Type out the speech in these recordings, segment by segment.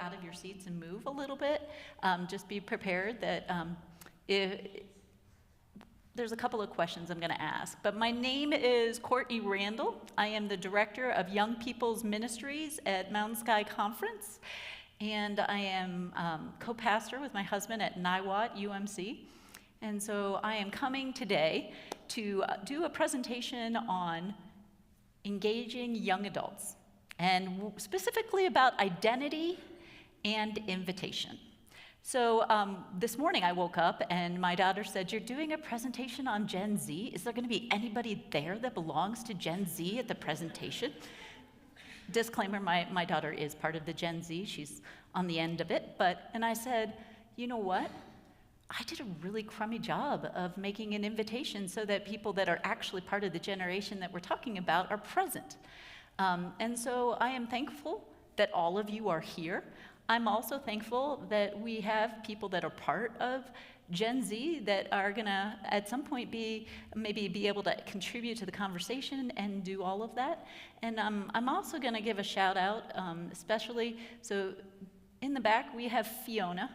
out of your seats and move a little bit. Just be prepared that there's a couple of questions I'm going to ask. But my name is Courtney Randall. I am the Director of Young People's Ministries at Mountain Sky Conference. And I am co-pastor with my husband at Niwot UMC. And so I am coming today to do a presentation on engaging young adults, and specifically about identity and invitation. So this morning I woke up and my daughter said, "You're doing a presentation on Gen Z. Is there going to be anybody there that belongs to Gen Z at the presentation?" Disclaimer, my daughter is part of the Gen Z. She's on the end of it. And I said, you know what? I did a really crummy job of making an invitation so that people that are actually part of the generation that we're talking about are present. And so I am thankful that all of you are here. I'm also thankful that we have people that are part of Gen Z that are gonna, at some point, maybe be able to contribute to the conversation and do all of that. And I'm also gonna give a shout out, especially, so in the back we have Fiona.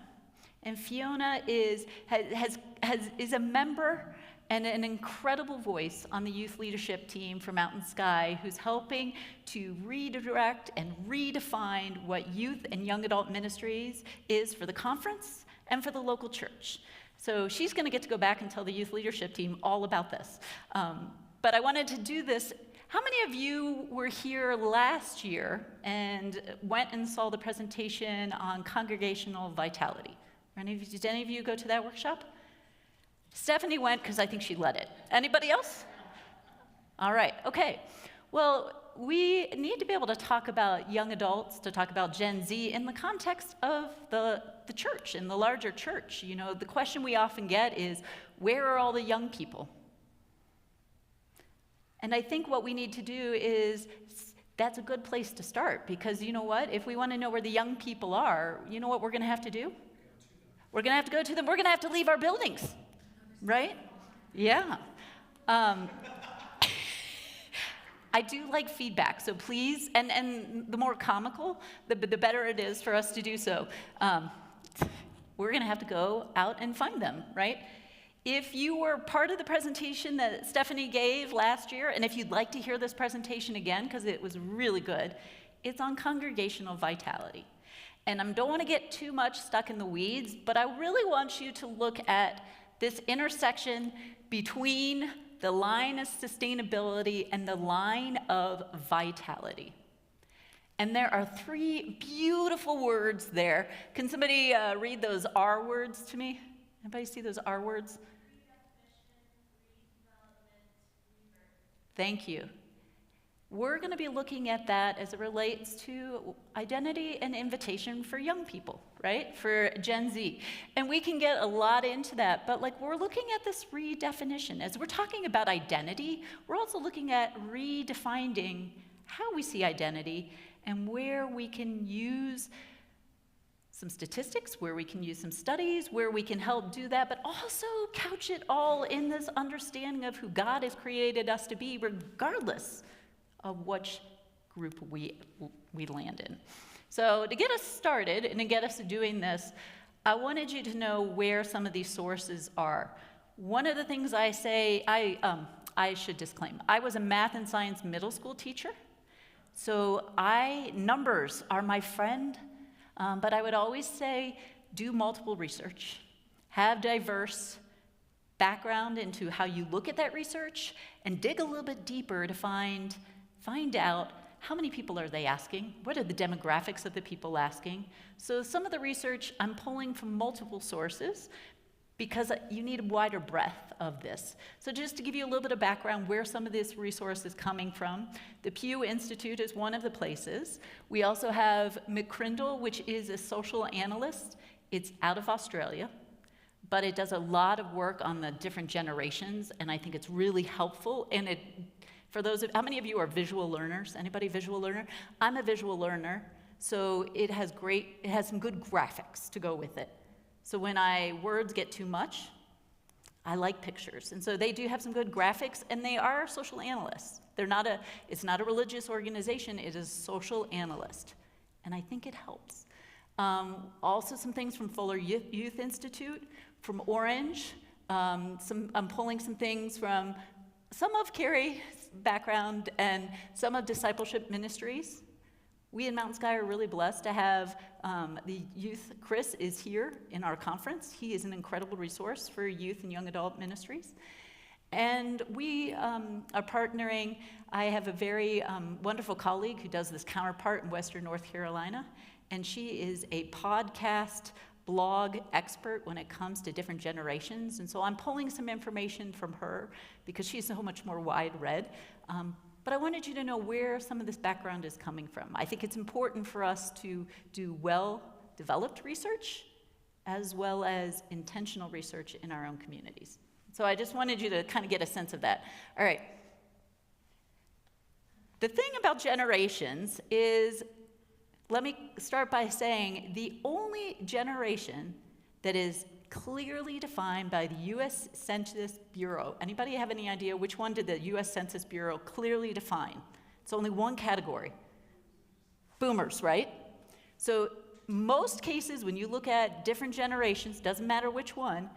And Fiona is a member and an incredible voice on the youth leadership team for Mountain Sky, who's helping to redirect and redefine what youth and young adult ministries is for the conference and for the local church. So she's going to get to go back and tell the youth leadership team all about this. But I wanted to do this. How many of you were here last year and went and saw the presentation on congregational vitality? Did any of you go to that workshop? Stephanie went because I think she led it. Anybody else? All right, okay. Well, we need to be able to talk about young adults, to talk about Gen Z in the context of the church, in the larger church. You know, the question we often get is, where are all the young people? And I think what we need to do is, that's a good place to start, because you know what? If we want to know where the young people are, you know what we're going to have to do? We're going to have to go to them. We're going to have to leave our buildings, right? Yeah. I do like feedback, so please, and the more comical, the better it is for us to do so. We're going to have to go out and find them, right? If you were part of the presentation that Stephanie gave last year, and if you'd like to hear this presentation again, because it was really good, it's on congregational vitality. And I don't want to get too much stuck in the weeds, but I really want you to look at this intersection between the line of sustainability and the line of vitality. And there are three beautiful words there. Can somebody read those R words to me? Anybody see those R words? Thank you. We're going to be looking at that as it relates to identity and invitation for young people, right? For Gen Z. And we can get a lot into that, but we're looking at this redefinition. As we're talking about identity, we're also looking at redefining how we see identity and where we can use some statistics, where we can use some studies, where we can help do that, but also couch it all in this understanding of who God has created us to be, regardless of which group we land in. So to get us started and to get us doing this, I wanted you to know where some of these sources are. One of the things I say, I should disclaim, I was a math and science middle school teacher, so numbers are my friend, but I would always say, do multiple research, have diverse background into how you look at that research, and dig a little bit deeper to find out how many people are they asking, what are the demographics of the people asking. So some of the research I'm pulling from multiple sources because you need a wider breadth of this. So just to give you a little bit of background where some of this resource is coming from, the Pew Institute is one of the places. We also have McCrindle, which is a social analyst. It's out of Australia, but it does a lot of work on the different generations, and I think it's really helpful. And for those how many of you are visual learners? Anybody visual learner? I'm a visual learner, so it has some good graphics to go with it. So when words get too much, I like pictures. And so they do have some good graphics, and they are social analysts. It's not a religious organization, it is a social analyst. And I think it helps. Also some things from Fuller Youth Institute, from Orange. I'm pulling some things from some of Carrie's background and some of Discipleship Ministries. We in Mountain Sky are really blessed to have the youth. Chris is here in our conference. He is an incredible resource for youth and young adult ministries. And we are partnering. I have a very wonderful colleague who does this counterpart in Western North Carolina, and she is a podcast blog expert when it comes to different generations. And so I'm pulling some information from her because she's so much more wide-read. But I wanted you to know where some of this background is coming from. I think it's important for us to do well-developed research as well as intentional research in our own communities. So I just wanted you to kind of get a sense of that. All right. The thing about generations is, let me start by saying the only generation that is clearly defined by the U.S. Census Bureau. Anybody have any idea which one did the U.S. Census Bureau clearly define? It's only one category. Boomers, right? So most cases, when you look at different generations, doesn't matter which one,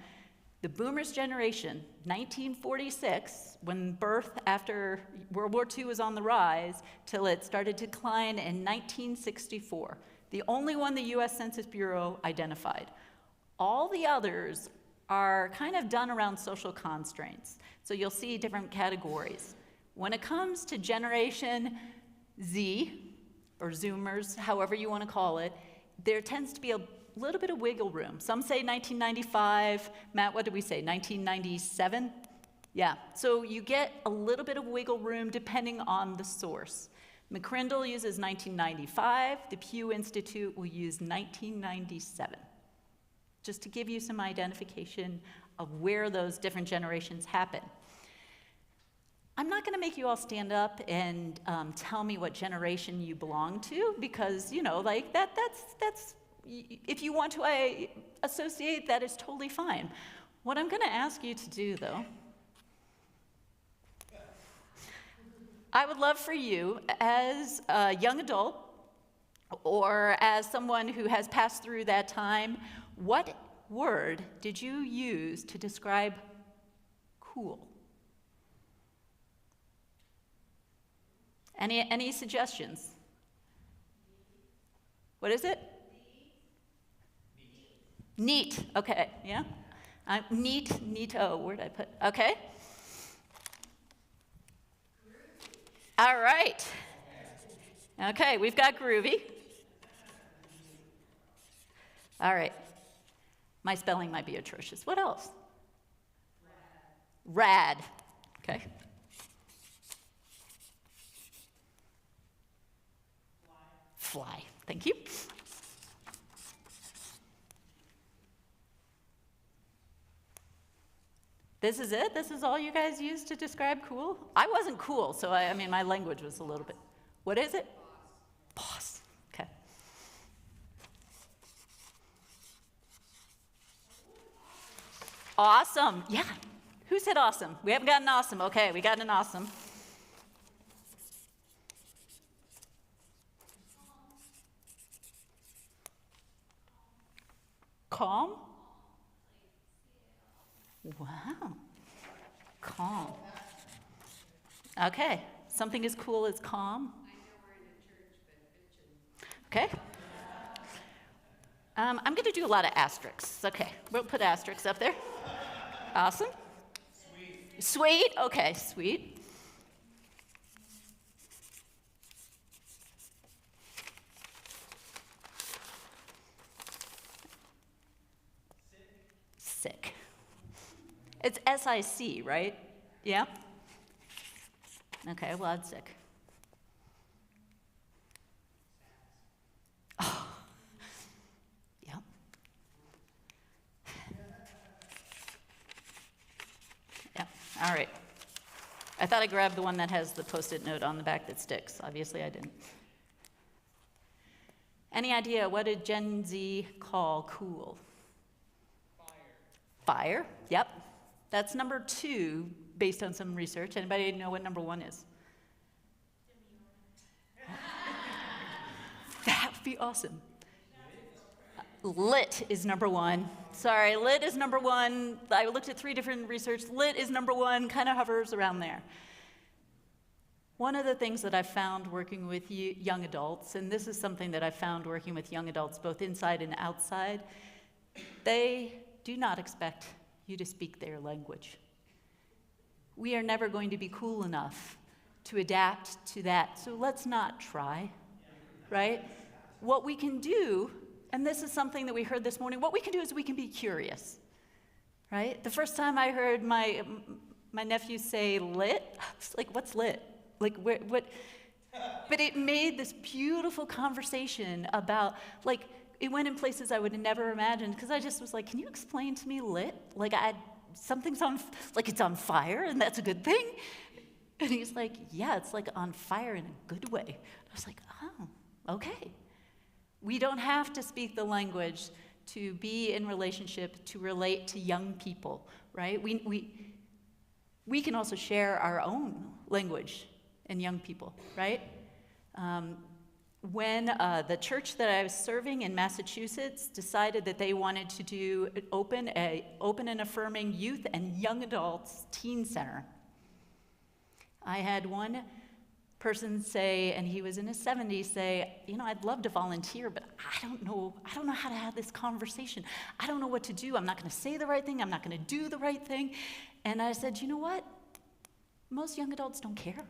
the boomers generation, 1946, when birth after World War II was on the rise, till it started to decline in 1964. The only one the U.S. Census Bureau identified. All the others are kind of done around social constraints. So you'll see different categories. When it comes to Generation Z, or Zoomers, however you want to call it, there tends to be a little bit of wiggle room. Some say 1995. Matt, what did we say, 1997? Yeah, so you get a little bit of wiggle room depending on the source. McCrindle uses 1995. The Pew Institute will use 1997. Just to give you some identification of where those different generations happen. I'm not going to make you all stand up and tell me what generation you belong to, because, you know, like that's if you want to associate, that is totally fine. What I'm going to ask you to do, though, I would love for you, as a young adult, or as someone who has passed through that time, what word did you use to describe cool? Any suggestions? What is it? Neat. Okay, yeah. Neato, where did I put? Okay. All right. Okay, we've got groovy. All right. My spelling might be atrocious. What else? Rad. Okay. Fly. Thank you. This is it? This is all you guys use to describe cool? I wasn't cool, so I mean, my language was a little bit. What is it? Boss. Okay. Awesome. Yeah. Who said awesome? We haven't got an awesome. Okay, we got an awesome. Calm? Wow. Calm. Okay. Something as cool as calm. I know we're in a church, but bitchin'. Okay. I'm going to do a lot of asterisks. Okay. We'll put asterisks up there. Awesome. Sweet. Sweet. Okay. Sweet. Sick. It's SIC, right? Yeah? Okay, well, that's sick. Oh. Yeah. Yeah, all right. I thought I grabbed the one that has the Post-it note on the back that sticks. Obviously, I didn't. Any idea, what did Gen Z call cool? Fire, yep. That's number 2, based on some research. Anybody know what number 1 is? That would be awesome. Lit is number one. Sorry, lit is number one. I looked at 3 different research. Lit is number one, kind of hovers around there. One of the things that I've found working with young adults, and this is something that I've found working with young adults both inside and outside, they do not expect you to speak their language. We are never going to be cool enough to adapt to that, so let's not try, right? What we can do, and this is something that we heard this morning, what we can do is we can be curious, right? The first time I heard my nephew say lit, I was like, what's lit? Like, what? But it made this beautiful conversation about, like, it went in places I would have never imagined, because I just was like, can you explain to me lit? Like, something's on, like it's on fire, and that's a good thing? And he's like, yeah, it's like on fire in a good way. I was like, oh, okay. We don't have to speak the language to be in relationship, to relate to young people, right? We can also share our own language in young people, right? When the church that I was serving in Massachusetts decided that they wanted to open and affirming youth and young adults teen center, I had one person say, and he was in his 70s, say, I'd love to volunteer, but I don't know how to have this conversation. I don't know what to do. I'm not going to say the right thing. I'm not going to do the right thing. And I said, you know what? Most young adults don't care.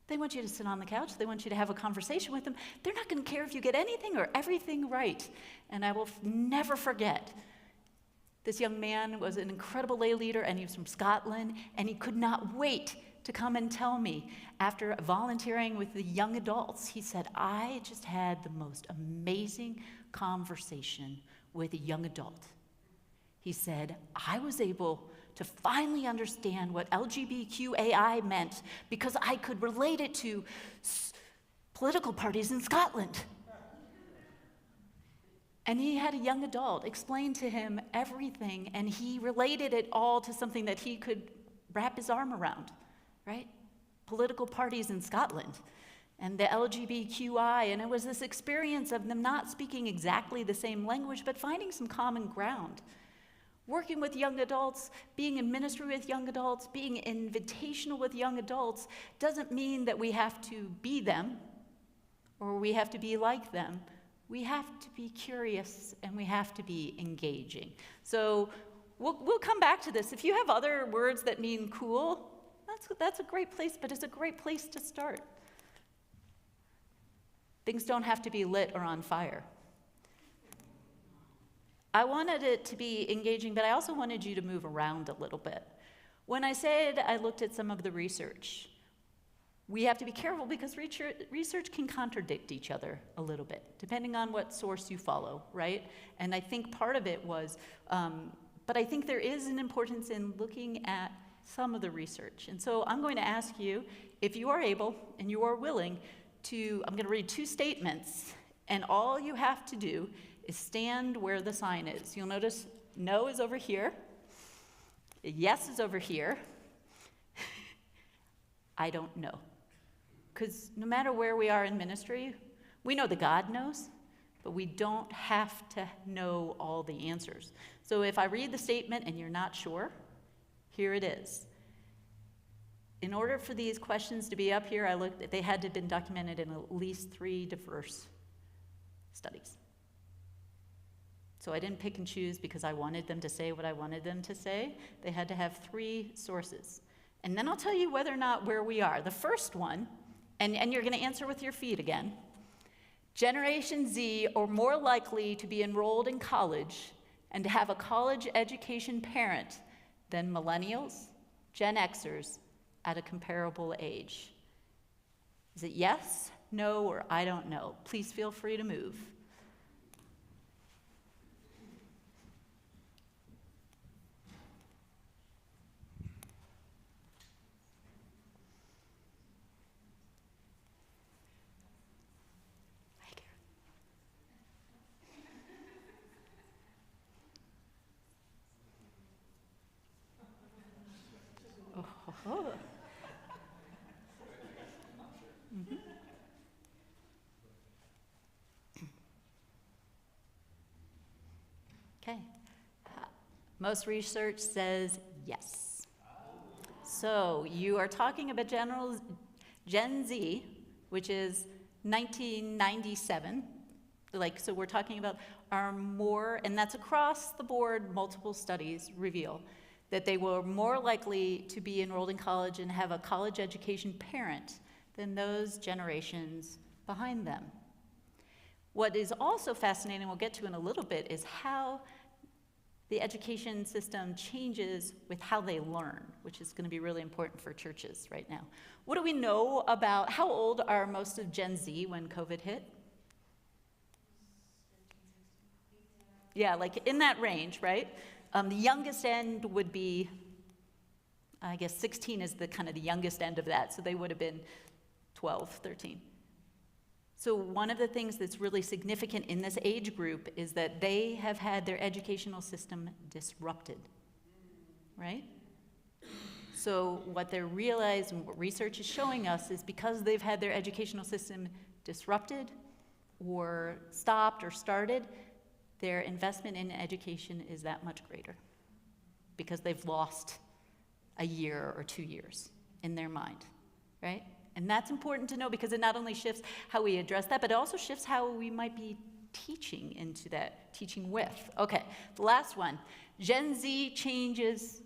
They want you to sit on the couch. They want you to have a conversation with them. They're not going to care if you get anything or everything right. And I will never forget, this young man was an incredible lay leader, and he was from Scotland, and he could not wait to come and tell me, after volunteering with the young adults, he said, I just had the most amazing conversation with a young adult. He said, I was able to finally understand what LGBTQAI meant because I could relate it to political parties in Scotland. And he had a young adult explain to him everything, and he related it all to something that he could wrap his arm around, right? Political parties in Scotland and the LGBTQI, and it was this experience of them not speaking exactly the same language, but finding some common ground. Working with young adults, being in ministry with young adults, being invitational with young adults doesn't mean that we have to be them or we have to be like them. We have to be curious and we have to be engaging. So we'll come back to this. If you have other words that mean cool, that's a great place, but it's a great place to start. Things don't have to be lit or on fire. I wanted it to be engaging, but I also wanted you to move around a little bit. When I said I looked at some of the research, we have to be careful because research can contradict each other a little bit, depending on what source you follow, right? And I think part of it was, but I think there is an importance in looking at some of the research. And so I'm going to ask you, if you are able and you are willing to, I'm going to read 2 statements, and all you have to do is stand where the sign is. You'll notice no is over here, yes is over here. I don't know. Because no matter where we are in ministry, we know that God knows, but we don't have to know all the answers. So if I read the statement and you're not sure, here it is. In order for these questions to be up here, I looked, they had to have been documented in at least 3 diverse studies. So I didn't pick and choose because I wanted them to say what I wanted them to say. They had to have 3 sources. And then I'll tell you whether or not where we are. The first one, and you're going to answer with your feet again. Generation Z are more likely to be enrolled in college and to have a college education parent than millennials, Gen Xers at a comparable age. Is it yes, no, or I don't know? Please feel free to move. Oh. Mm-hmm. Most research says yes. So you are talking about Gen Z, which is 1997. So we're talking about are more, and that's across the board, multiple studies reveal that they were more likely to be enrolled in college and have a college education parent than those generations behind them. What is also fascinating, we'll get to in a little bit, is how the education system changes with how they learn, which is going to be really important for churches right now. What do we know about how old are most of Gen Z when COVID hit? Yeah, like in that range, right? The youngest end would be, I guess 16 is the kind of the youngest end of that, so they would have been 12, 13. So one of the things that's really significant in this age group is that they have had their educational system disrupted, right? So what they're realizing, and what research is showing us, is because they've had their educational system disrupted or stopped or started, their investment in education is that much greater because they've lost a year or 2 years in their mind, right? And that's important to know because it not only shifts how we address that, but it also shifts how we might be teaching into that, teaching with. Okay, the last one. Gen Z changes,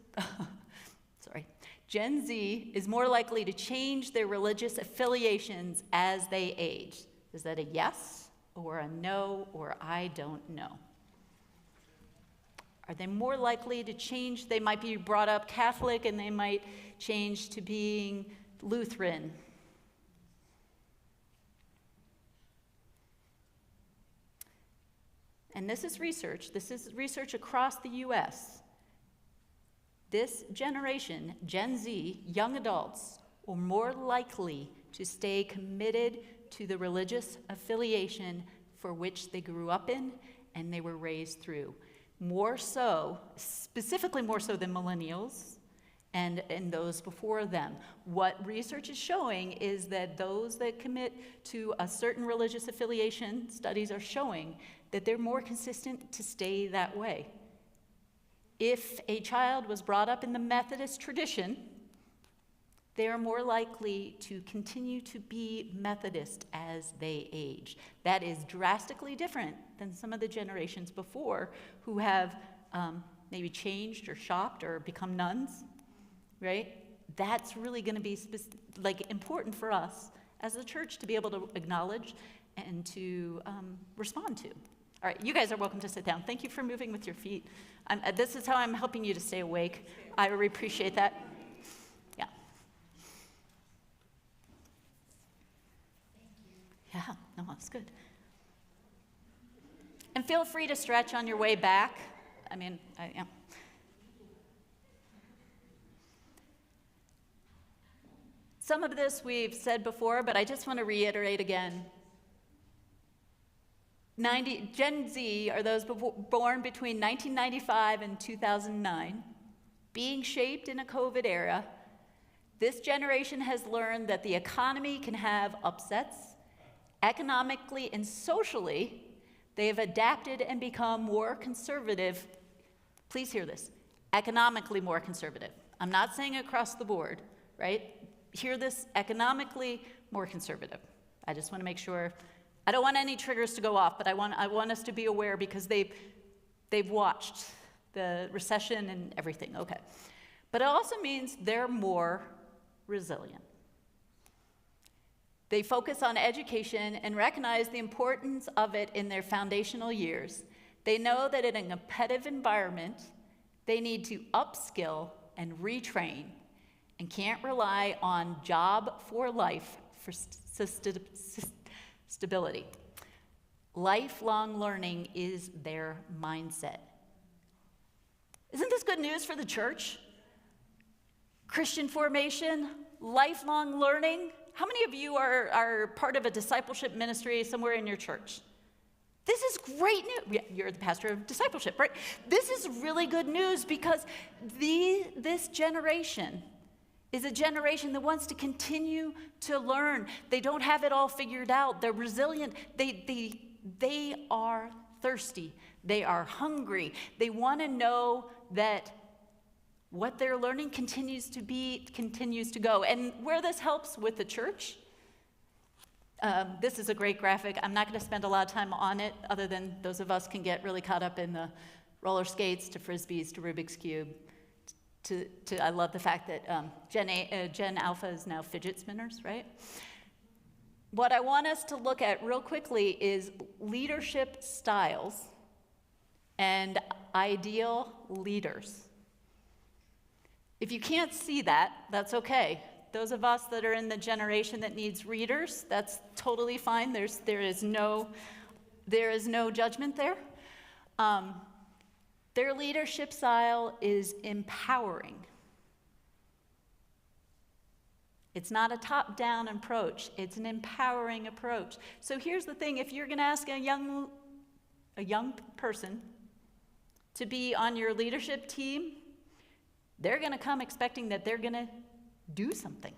Gen Z is more likely to change their religious affiliations as they age. Is that a yes or a no or I don't know? Are they more likely to change? They might be brought up Catholic and they might change to being Lutheran. And this is research across the US. This generation, Gen Z, young adults, are more likely to stay committed to the religious affiliation for which they grew up in and they were raised through. More so, specifically more so than millennials and those before them. What research is showing is that those that commit to a certain religious affiliation, studies are showing that they're more consistent to stay that way. If a child was brought up in the Methodist tradition, they are more likely to continue to be Methodist as they age. That is drastically different than some of the generations before who have maybe changed or shopped or become nuns, right? That's really going to be important for us as a church to be able to acknowledge and to respond to. All right, you guys are welcome to sit down. Thank you for moving with your feet. This is how I'm helping you to stay awake. I really appreciate that. Yeah. Yeah, no, that's good. And feel free to stretch on your way back. Yeah. Some of this we've said before, but I just want to reiterate again. Gen Z are those born between 1995 and 2009, being shaped in a COVID era. This generation has learned that the economy can have upsets. Economically and socially, they have adapted and become more conservative. Please hear this, economically more conservative. I'm not saying across the board, right? Hear this, economically more conservative. I just want to make sure. I don't want any triggers to go off, but I want us to be aware because they've watched the recession and everything, okay. But it also means they're more resilient. They focus on education and recognize the importance of it in their foundational years. They know that in a competitive environment, they need to upskill and retrain and can't rely on job for life for stability. Lifelong learning is their mindset. Isn't this good news for the church? Christian formation, lifelong learning. How many of you are part of a discipleship ministry somewhere in your church? This is great news. Yeah, you're the pastor of discipleship, right? This is really good news because this generation is a generation that wants to continue to learn. They don't have it all figured out. They're resilient. They are thirsty. They are hungry. They want to know that what they're learning continues to go. And where this helps with the church, this is a great graphic. I'm not going to spend a lot of time on it, other than those of us can get really caught up in the roller skates to Frisbees to Rubik's Cube. I love the fact that Gen Alpha is now fidget spinners, right? What I want us to look at real quickly is leadership styles and ideal leaders. If you can't see that, that's okay. Those of us that are in the generation that needs readers, that's totally fine. There is no judgment there. Their leadership style is empowering. It's not a top-down approach. It's an empowering approach. So here's the thing. If you're going to ask a young person to be on your leadership team, they're going to come expecting that they're going to do something.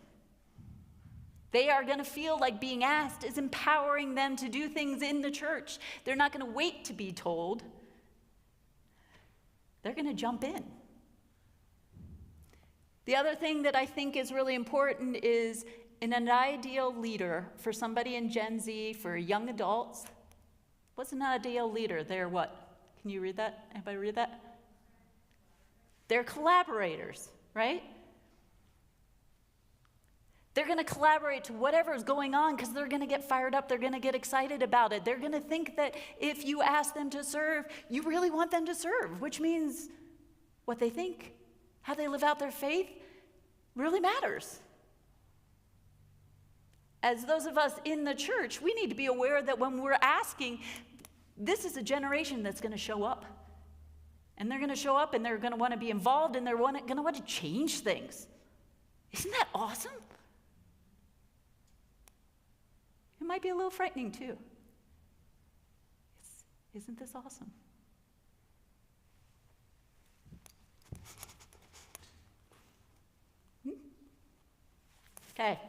They are going to feel like being asked is empowering them to do things in the church. They're not going to wait to be told. They're going to jump in. The other thing that I think is really important is in an ideal leader for somebody in Gen Z, for young adults, what's an ideal leader? They're what? Can you read that? Anybody read that? They're collaborators, right? They're going to collaborate to whatever is going on because they're going to get fired up. They're going to get excited about it. They're going to think that if you ask them to serve, you really want them to serve, which means what they think, how they live out their faith, really matters. As those of us in the church, we need to be aware that when we're asking, this is a generation that's going to show up. And they're going to show up and they're going to want to be involved and they're going to want to change things. Isn't that awesome? It might be a little frightening too. Isn't this awesome? Okay,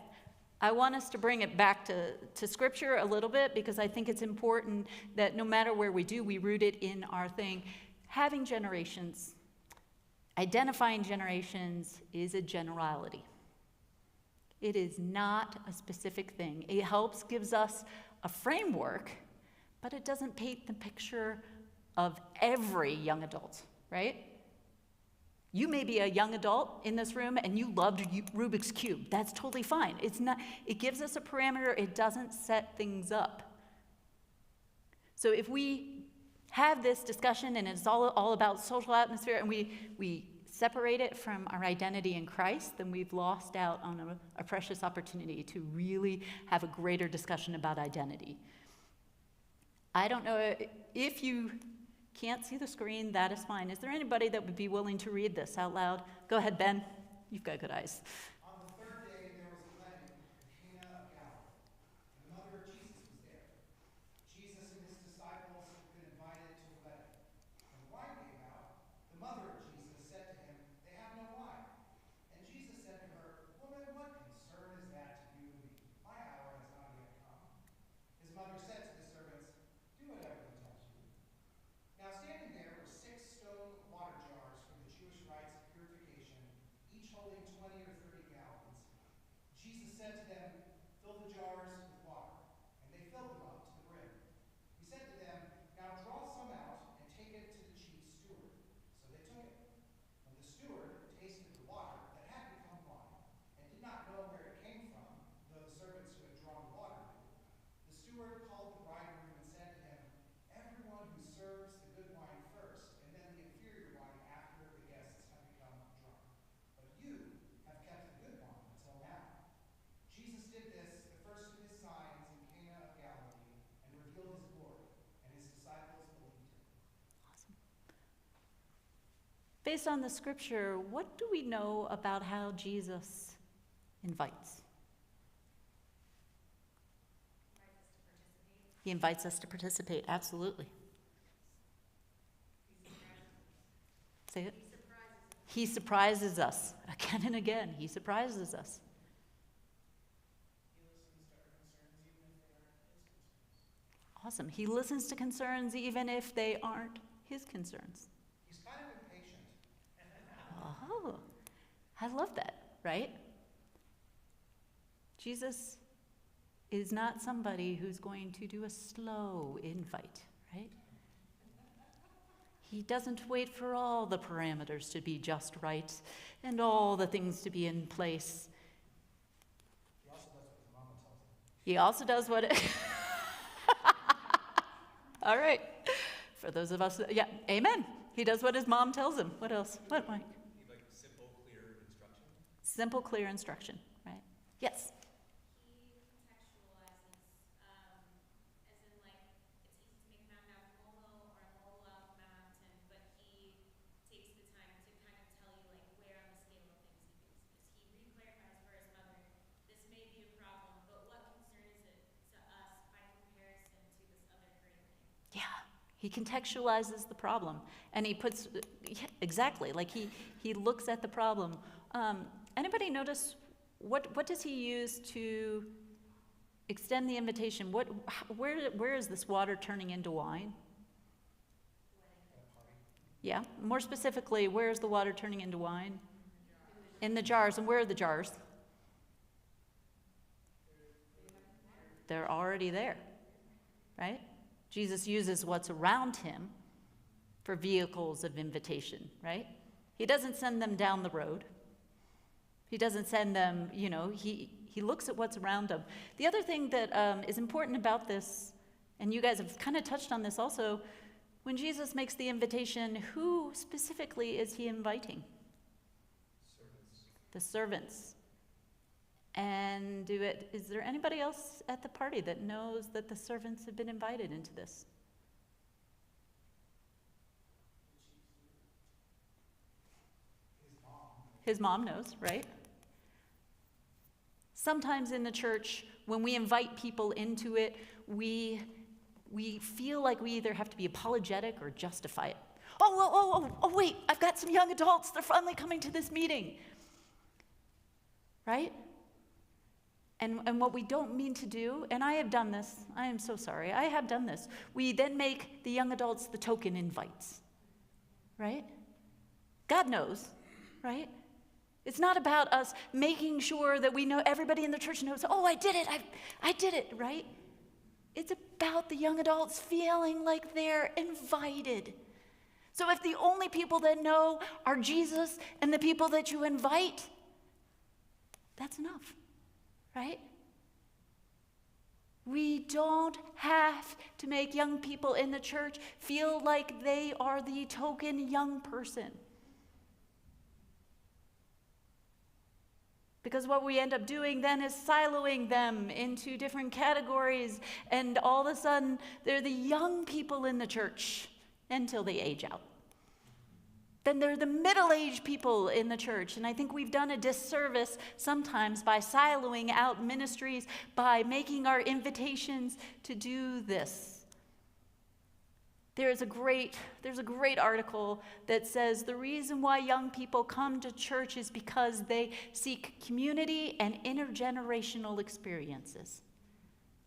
I want us to bring it back to Scripture a little bit because I think it's important that no matter where we do, we root it in our thing. Having generations, identifying generations is a generality. It is not a specific thing. It helps, gives us a framework, but it doesn't paint the picture of every young adult, right? You may be a young adult in this room and you loved Rubik's Cube. That's totally fine. It gives us a parameter. It doesn't set things up. So if we have this discussion and it's all about social atmosphere and we separate it from our identity in Christ, then we've lost out on a precious opportunity to really have a greater discussion about identity. I don't know if you can't see the screen, that is fine. Is there anybody that would be willing to read this out loud? Go ahead, Ben. You've got good eyes. On the third day, there was a wedding in Cana of Galilee, and the mother of Jesus was there. Jesus and his disciples had been invited to the wedding. When the wine gave out, the mother of Jesus said to him, "They have no wine." And Jesus said to her, "Woman, what concern is that to you and me? My hour has not yet come." His mother said to the servants, "Do whatever he tells you." Now standing there were 6 stone water jars for the Jewish rites of purification, each holding 20 or 30 gallons. Jesus said to them, "Fill the jars with water." And they filled them up to the brim. He said to them, "Now draw some out and take it to the chief steward." So they took it. When the steward tasted the water that had become wine, and did not know where it came from, though the servants who had drawn the water knew, the steward called the bridegroom and said to him, "Everyone who serves the good wine first, and then the inferior wine after the guests have become drunk. But you have kept the good wine until now." Jesus did this, the first of his signs in Cana of Galilee, and revealed his glory, and his disciples believed him. Awesome. Based on the scripture, what do we know about how Jesus invites? He invites us to participate, absolutely. Say it. He surprises us. Again and again, he surprises us. He listens to our concerns, even if they aren't his concerns. Awesome. He listens to concerns even if they aren't his concerns. He's kind of impatient. Oh, I love that, right? Jesus is not somebody who's going to do a slow invite, right? He doesn't wait for all the parameters to be just right and all the things to be in place. He also does what his mama tells him. All right. For those of us, yeah, amen. He does what his mom tells him. What else? What, Mike? Like simple, clear instruction. Simple, clear instruction, right? Yes. He contextualizes, as in like, it's easy to make a mountain out of a molehill or a molehill out of a mountain, but he takes the time to kind of tell you like where on the scale of things he is. Because he re-clarifies for his mother, this may be a problem, but what concern is it to us by comparison to this other great thing? Yeah. He contextualizes the problem, and he puts, yeah, exactly, like he looks at the problem. Anybody notice what does he use to extend the invitation? Where is this water turning into wine? Yeah, more specifically, where is the water turning into wine? In the jars. And where are the jars? They're already there, right? Jesus uses what's around him for vehicles of invitation, right? He doesn't send them down the road. He doesn't send them, he looks at what's around him. The other thing that is important about this, and you guys have kind of touched on this also, when Jesus makes the invitation, who specifically is he inviting? Servants. The servants. And is there anybody else at the party that knows that the servants have been invited into this? His mom knows, right? Sometimes in the church, when we invite people into it, we feel like we either have to be apologetic or justify it. Oh, wait, I've got some young adults. They're finally coming to this meeting. Right? And what we don't mean to do, and I have done this, I am so sorry, I have done this. We then make the young adults the token invites, right? God knows, right? It's not about us making sure that we know, everybody in the church knows, oh, I did it, I did it, right? It's about the young adults feeling like they're invited. So if the only people that know are Jesus and the people that you invite, that's enough. Right? We don't have to make young people in the church feel like they are the token young person. Because what we end up doing then is siloing them into different categories, and all of a sudden they're the young people in the church until they age out. Then they're the middle-aged people in the church. And I think we've done a disservice sometimes by siloing out ministries, by making our invitations to do this. There's a great article that says the reason why young people come to church is because they seek community and intergenerational experiences.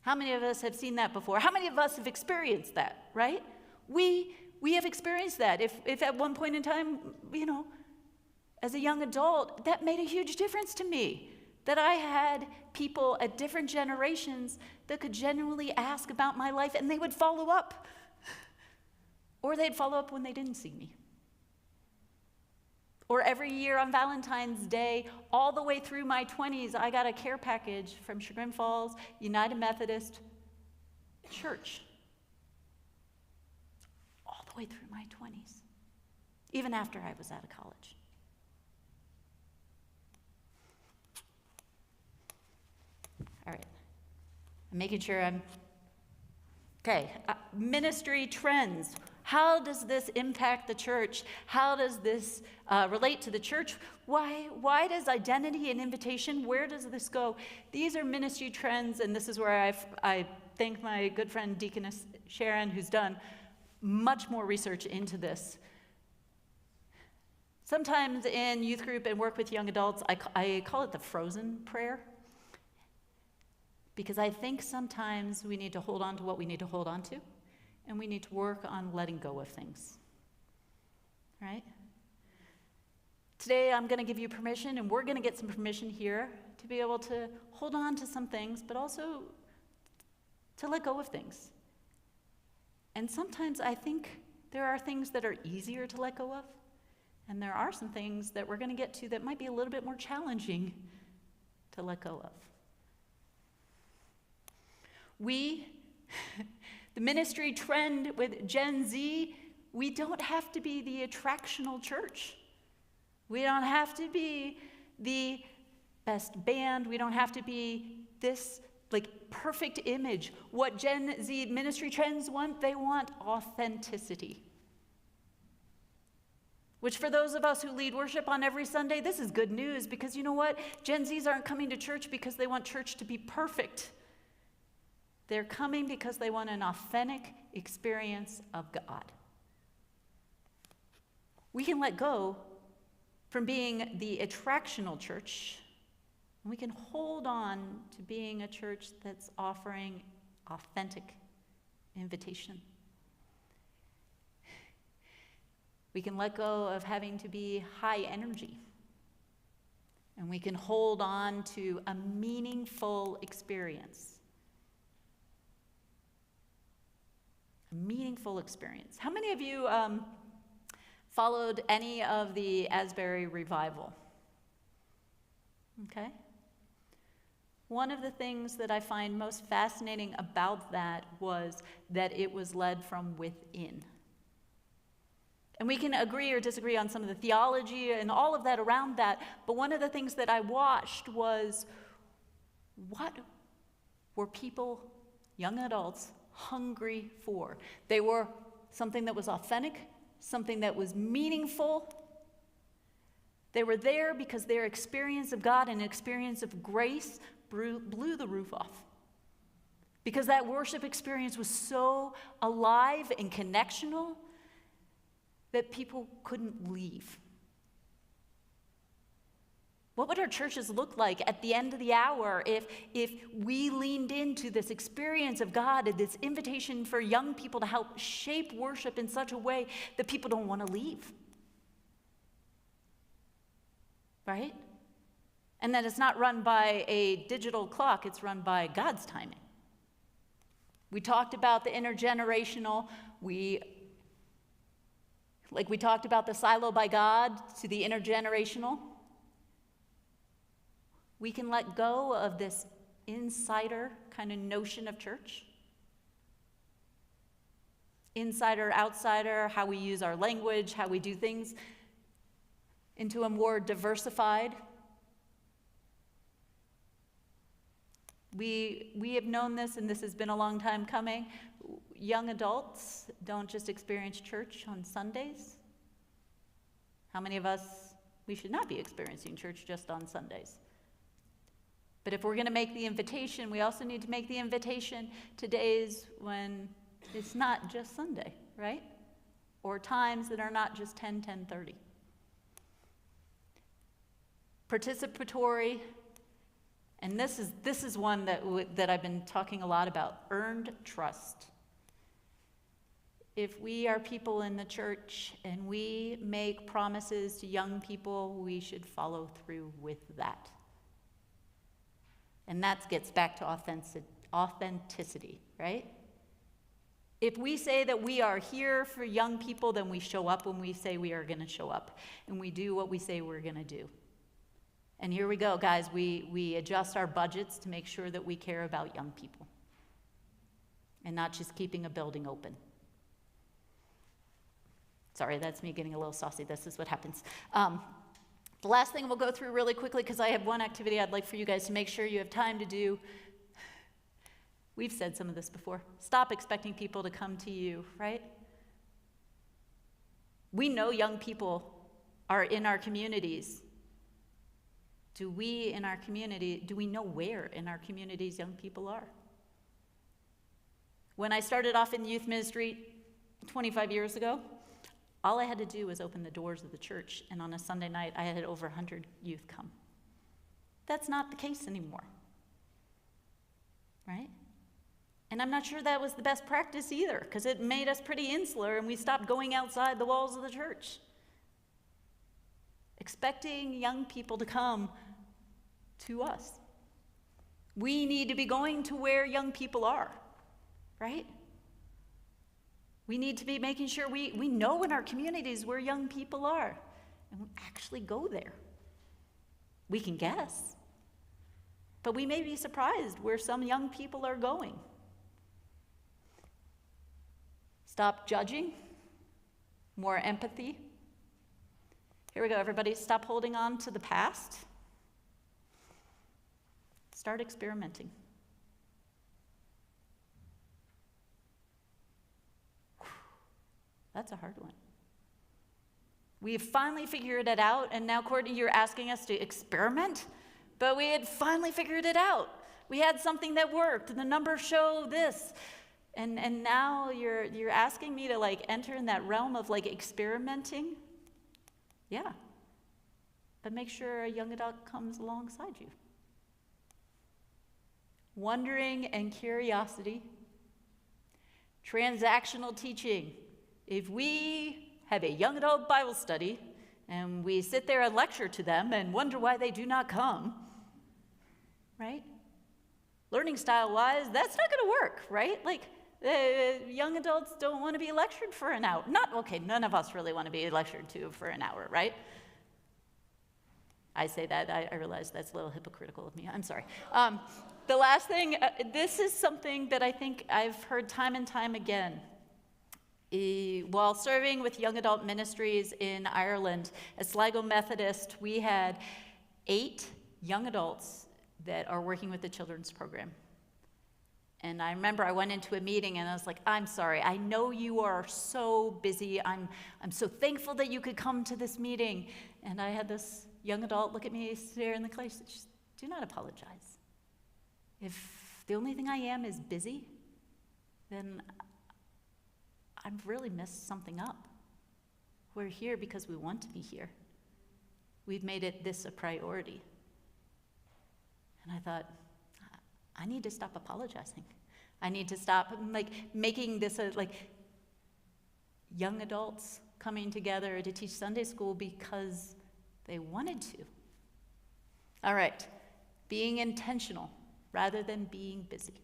How many of us have seen that before? How many of us have experienced that, right? We have experienced that. If at one point in time, as a young adult, that made a huge difference to me. That I had people at different generations that could genuinely ask about my life, and they would follow up. Or they'd follow up when they didn't see me. Or every year on Valentine's Day, all the way through my 20s, I got a care package from Chagrin Falls United Methodist Church. The way through my 20s, even after I was out of college. All right, I'm making sure I'm okay. Ministry trends. How does this impact the church? How does this relate to the church? Why does identity and invitation, where does this go? These are ministry trends, and this is where I thank my good friend Deaconess Sharon, who's done much more research into this. Sometimes in youth group and work with young adults, I call it the frozen prayer. because I think sometimes we need to hold on to what we need to hold on to, and we need to work on letting go of things, right? Today I'm going to give you permission, and we're going to get some permission here to be able to hold on to some things, but also to let go of things. And sometimes I think there are things that are easier to let go of, and there are some things that we're going to get to that might be a little bit more challenging to let go of. We, the ministry trend with Gen Z, we don't have to be the attractional church. We don't have to be the best band. We don't have to be this perfect image. What Gen Z ministry trends want, they want authenticity. Which for those of us who lead worship on every Sunday, this is good news, because you know what? Gen Zs aren't coming to church because they want church to be perfect. They're coming because they want an authentic experience of God. We can let go from being the attractional church, and we can hold on to being a church that's offering authentic invitation. We can let go of having to be high energy, and we can hold on to a meaningful experience. A meaningful experience. How many of you followed any of the Asbury revival? Okay. One of the things that I find most fascinating about that was that it was led from within. And we can agree or disagree on some of the theology and all of that around that, but one of the things that I watched was, what were people, young adults, hungry for? They were something that was authentic, something that was meaningful. They were there because their experience of God and experience of grace blew the roof off. Because that worship experience was so alive and connectional that people couldn't leave. What would our churches look like at the end of the hour if we leaned into this experience of God and this invitation for young people to help shape worship in such a way that people don't want to leave? Right? And that it's not run by a digital clock, it's run by God's timing. We talked about the intergenerational. We talked about the silo by God to the intergenerational. We can let go of this insider kind of notion of church. Insider, outsider, how we use our language, how we do things, into a more diversified. We have known this, and this has been a long time coming. Young adults don't just experience church on Sundays. How many of us, we should not be experiencing church just on Sundays? But if we're going to make the invitation, we also need to make the invitation to days when it's not just Sunday, right? Or times that are not just 10:30. Participatory, and this is one that I've been talking a lot about, earned trust. If we are people in the church and we make promises to young people, we should follow through with that. And that gets back to authenticity, right? If we say that we are here for young people, then we show up when we say we are going to show up. And we do what we say we're going to do. And here we go, guys. We adjust our budgets to make sure that we care about young people. And not just keeping a building open. Sorry, that's me getting a little saucy. This is what happens. The last thing we'll go through really quickly, because I have one activity I'd like for you guys to make sure you have time to do. We've said some of this before. Stop expecting people to come to you, right? We know young people are in our communities. Do we know where in our communities young people are? When I started off in youth ministry 25 years ago, all I had to do was open the doors of the church, and on a Sunday night, I had over 100 youth come. That's not the case anymore. right? And I'm not sure that was the best practice either, because it made us pretty insular and we stopped going outside the walls of the church. Expecting young people to come to us. We need to be going to where young people are, right? We need to be making sure we know in our communities where young people are and we actually go there. We can guess, but we may be surprised where some young people are going. Stop judging, more empathy. Here we go, everybody. Stop holding on to the past. Start experimenting. That's a hard one. We've finally figured it out, and now, Courtney, you're asking us to experiment? But we had finally figured it out. We had something that worked, and the numbers show this. And now you're asking me to like enter in that realm of like experimenting? Yeah. But make sure a young adult comes alongside you. Wondering and curiosity. Transactional teaching. If we have a young adult Bible study and we sit there and lecture to them and wonder why they do not come, right? Learning style wise, that's not going to work, right? Like, young adults don't want to be lectured for an hour. None of us really want to be lectured to for an hour, right? I say that, I realize that's a little hypocritical of me. I'm sorry. The last thing, this is something that I think I've heard time and time again. While serving with young adult ministries in Ireland, at Sligo Methodist, we had 8 young adults that are working with the children's program. And I remember I went into a meeting and I was like, I'm sorry, I know you are so busy. I'm so thankful that you could come to this meeting. And I had this young adult look at me, stare in the face, and just, do not apologize. If the only thing I am is busy, then I've really messed something up. We're here because we want to be here. We've made this a priority. And I thought, I need to stop apologizing. I need to stop making this young adults coming together to teach Sunday school because they wanted to. All right, being intentional rather than being busy.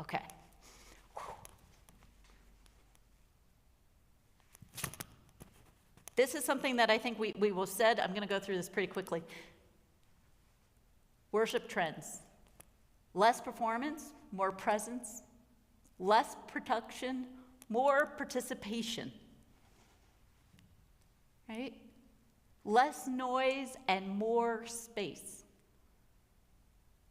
Okay. This is something that I think we will said. I'm going to go through this pretty quickly. Worship trends. Less performance, more presence. Less production, more participation. Right? Less noise and more space.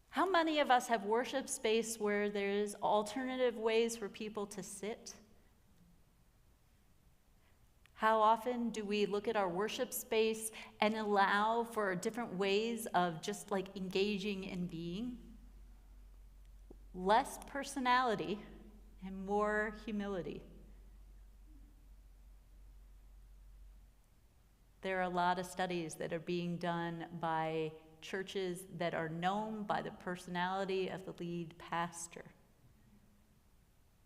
How many of us have worship space where there's alternative ways for people to sit? How often do we look at our worship space and allow for different ways of just engaging and being? Less personality and more humility. There are a lot of studies that are being done by churches that are known by the personality of the lead pastor.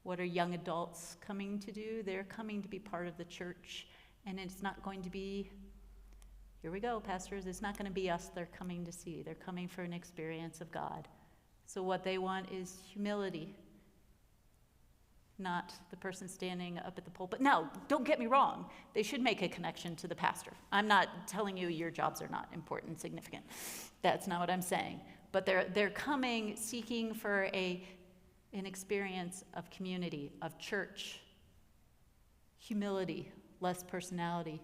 What are young adults coming to do? They're coming to be part of the church, and it's not going to be, here we go, pastors, it's not going to be us they're coming to see. They're coming for an experience of God. So what they want is humility, not the person standing up at the pulpit. Now, don't get me wrong. They should make a connection to the pastor. I'm not telling you your jobs are not important and significant. That's not what I'm saying. But they're coming seeking for an experience of community, of church, humility, less personality.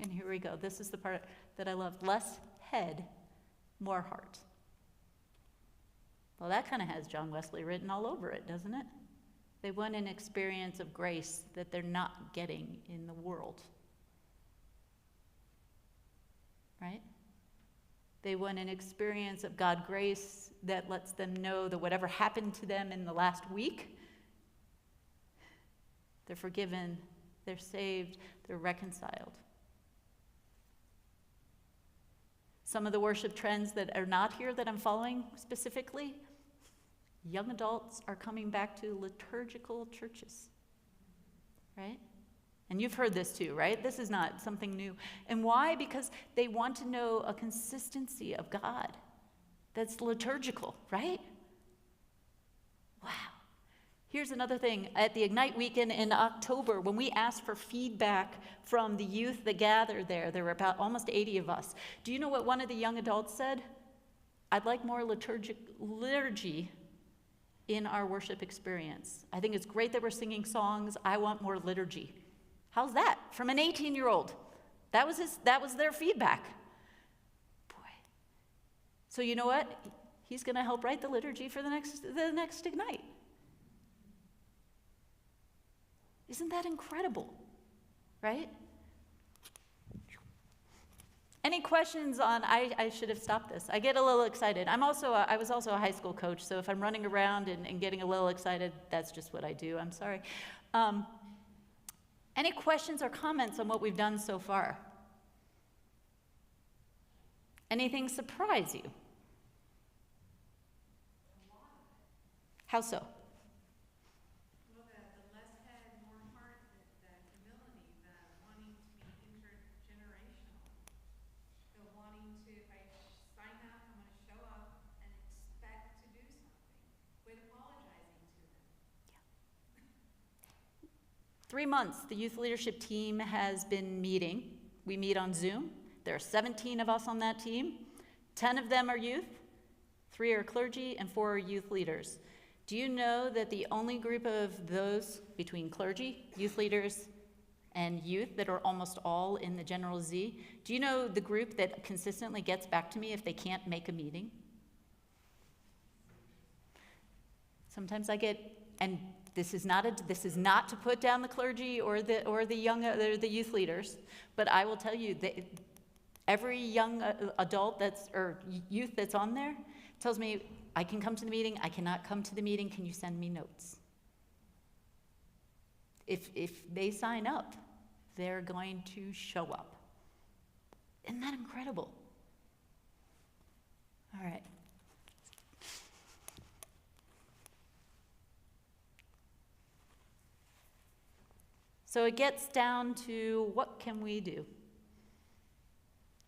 And here we go. This is the part that I love. Less head, more heart. Well, that kind of has John Wesley written all over it, doesn't it? They want an experience of grace that they're not getting in the world. Right? They want an experience of God grace that lets them know that whatever happened to them in the last week, they're forgiven, they're saved, they're reconciled. Some of the worship trends that are not here that I'm following specifically, Young adults are coming back to liturgical churches, right? And you've heard this too, right? This is not something new. And why? Because they want to know a consistency of God that's liturgical, right? Wow. Here's another thing. At the Ignite weekend in October, when we asked for feedback from the youth that gathered there were about almost 80 of us. Do you know what one of the young adults said? I'd like more liturgy in our worship experience. I think it's great that we're singing songs. I want more liturgy. How's that? From an 18-year-old. That was their feedback. Boy. So you know what? He's going to help write the liturgy for the next Ignite. Isn't that incredible? Right? Any questions on, I should have stopped this. I get a little excited. I was also a high school coach, so if I'm running around and getting a little excited, that's just what I do. I'm sorry. Any questions or comments on what we've done so far? Anything surprise you? How so? Well, the less head, more heart, the humility, the wanting to be intergenerational, the wanting to, if I sign up, I'm going to show up and expect to do something, quit apologizing to them. 3 months, the youth leadership team has been meeting. We meet on Zoom. There are 17 of us on that team. 10 of them are youth, 3 are clergy, and 4 are youth leaders. Do you know that the only group of those between clergy, youth leaders, and youth that are almost all in the General Z, do you know the group that consistently gets back to me if they can't make a meeting? Sometimes I get, and this is not to put down the clergy or the youth leaders, but I will tell you that every young adult or youth that's on there tells me, I can come to the meeting, I cannot come to the meeting, can you send me notes? If they sign up, they're going to show up. Isn't that incredible? All right. So it gets down to, what can we do?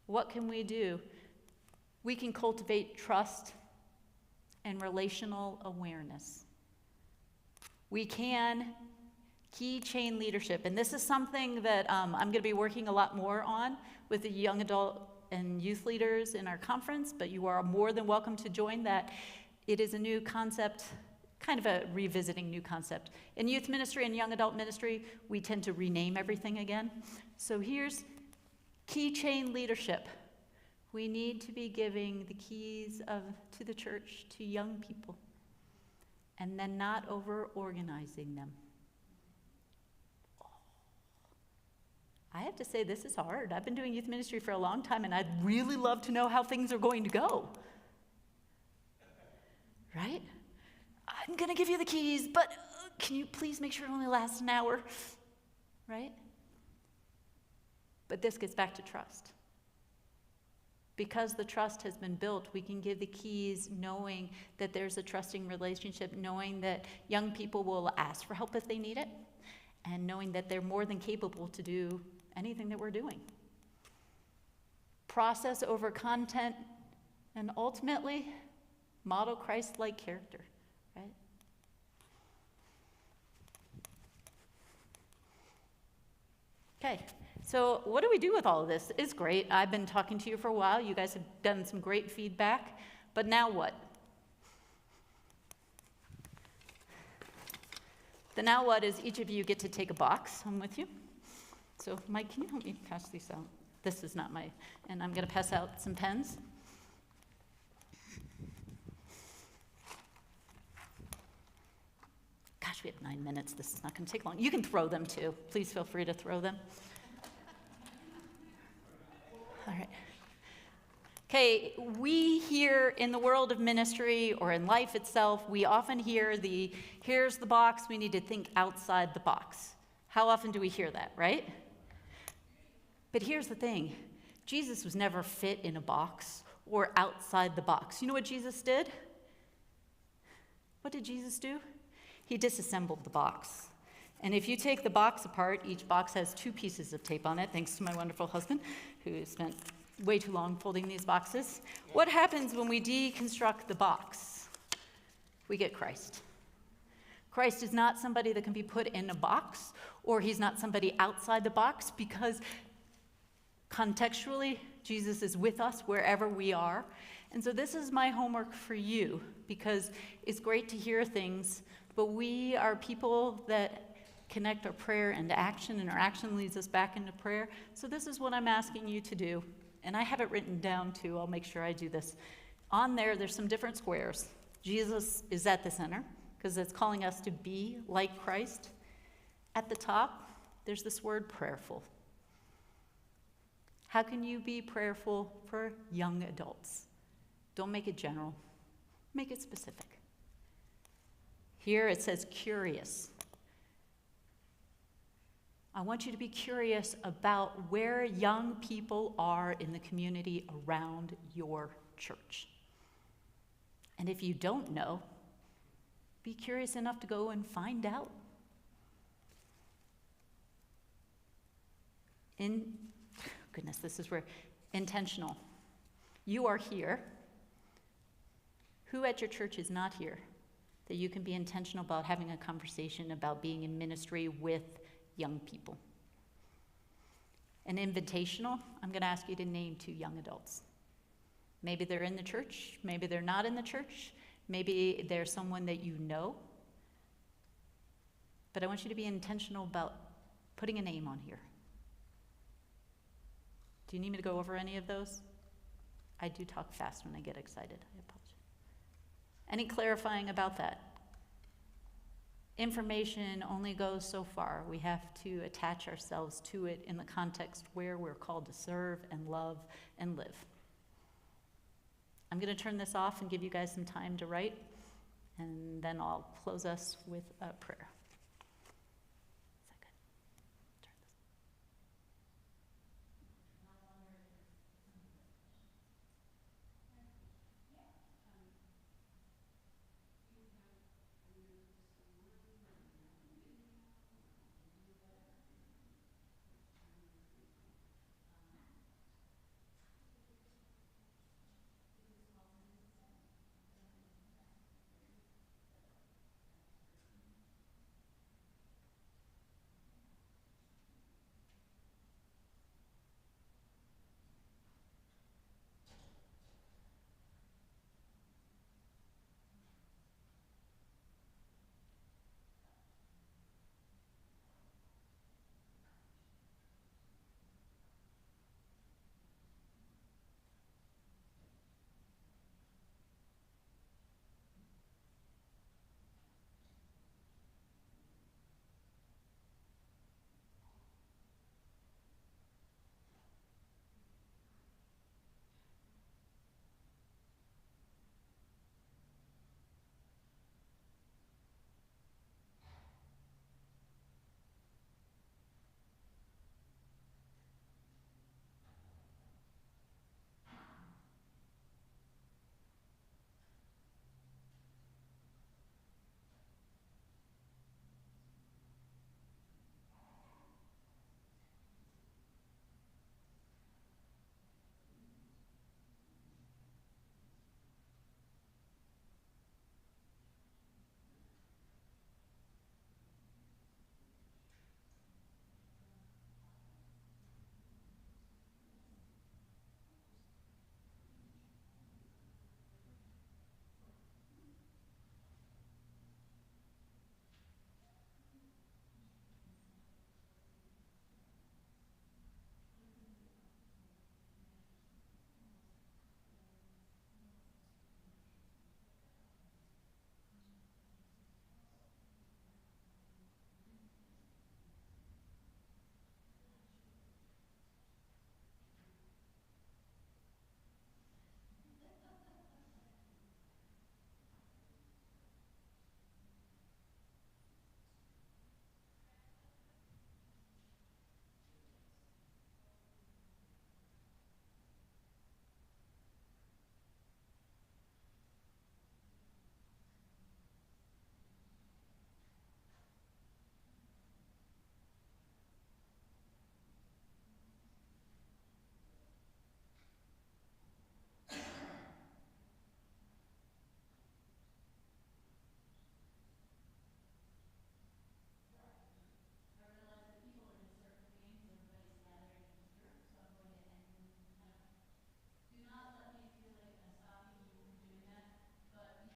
What can we do? We can cultivate trust and relational awareness. We can key chain leadership, and this is something that I'm going to be working a lot more on with the young adult and youth leaders in our conference, but you are more than welcome to join that. It is a new concept, kind of a revisiting new concept. In youth ministry and young adult ministry, we tend to rename everything again. So here's key chain leadership. We need to be giving the keys to the church to young people and then not over-organizing them. I have to say, this is hard. I've been doing youth ministry for a long time, and I'd really love to know how things are going to go. Right? I'm going to give you the keys, but can you please make sure it only lasts an hour? Right? But this gets back to trust. Because the trust has been built, we can give the keys knowing that there's a trusting relationship, knowing that young people will ask for help if they need it, and knowing that they're more than capable to do anything that we're doing. Process over content, and ultimately, model Christ-like character, right? Okay. So what do we do with all of this? It's great. I've been talking to you for a while. You guys have done some great feedback. But now what? The now what is each of you get to take a box home with you. So Mike, can you help me pass these out? This is not my, and I'm going to pass out some pens. Gosh, we have 9 minutes. This is not going to take long. You can throw them too. Please feel free to throw them. All right. Okay, we hear in the world of ministry or in life itself, we often hear here's the box, we need to think outside the box. How often do we hear that, right? But here's the thing. Jesus was never fit in a box or outside the box. You know what Jesus did? What did Jesus do? He disassembled the box. And if you take the box apart, each box has 2 pieces of tape on it, thanks to my wonderful husband, who spent way too long folding these boxes. What happens when we deconstruct the box? We get Christ. Christ is not somebody that can be put in a box, or he's not somebody outside the box, because contextually, Jesus is with us wherever we are. And so this is my homework for you, because it's great to hear things, but we are people that connect our prayer into action, and our action leads us back into prayer. So this is what I'm asking you to do. And I have it written down too. I'll make sure I do this. On there's some different squares. Jesus is at the center, because it's calling us to be like Christ. At the top, there's this word prayerful. How can you be prayerful for young adults? Don't make it general. Make it specific. Here it says curious. I want you to be curious about where young people are in the community around your church. And if you don't know, be curious enough to go and find out. Goodness, this is where intentional. You are here. Who at your church is not here? That you can be intentional about having a conversation about being in ministry with young people. An invitational, I'm going to ask you to name 2 young adults. Maybe they're in the church, maybe they're not in the church, maybe they're someone that you know. But I want you to be intentional about putting a name on here. Do you need me to go over any of those? I do talk fast when I get excited. I apologize. Any clarifying about that? Information only goes so far. We have to attach ourselves to it in the context where we're called to serve and love and live. I'm going to turn this off and give you guys some time to write, and then I'll close us with a prayer.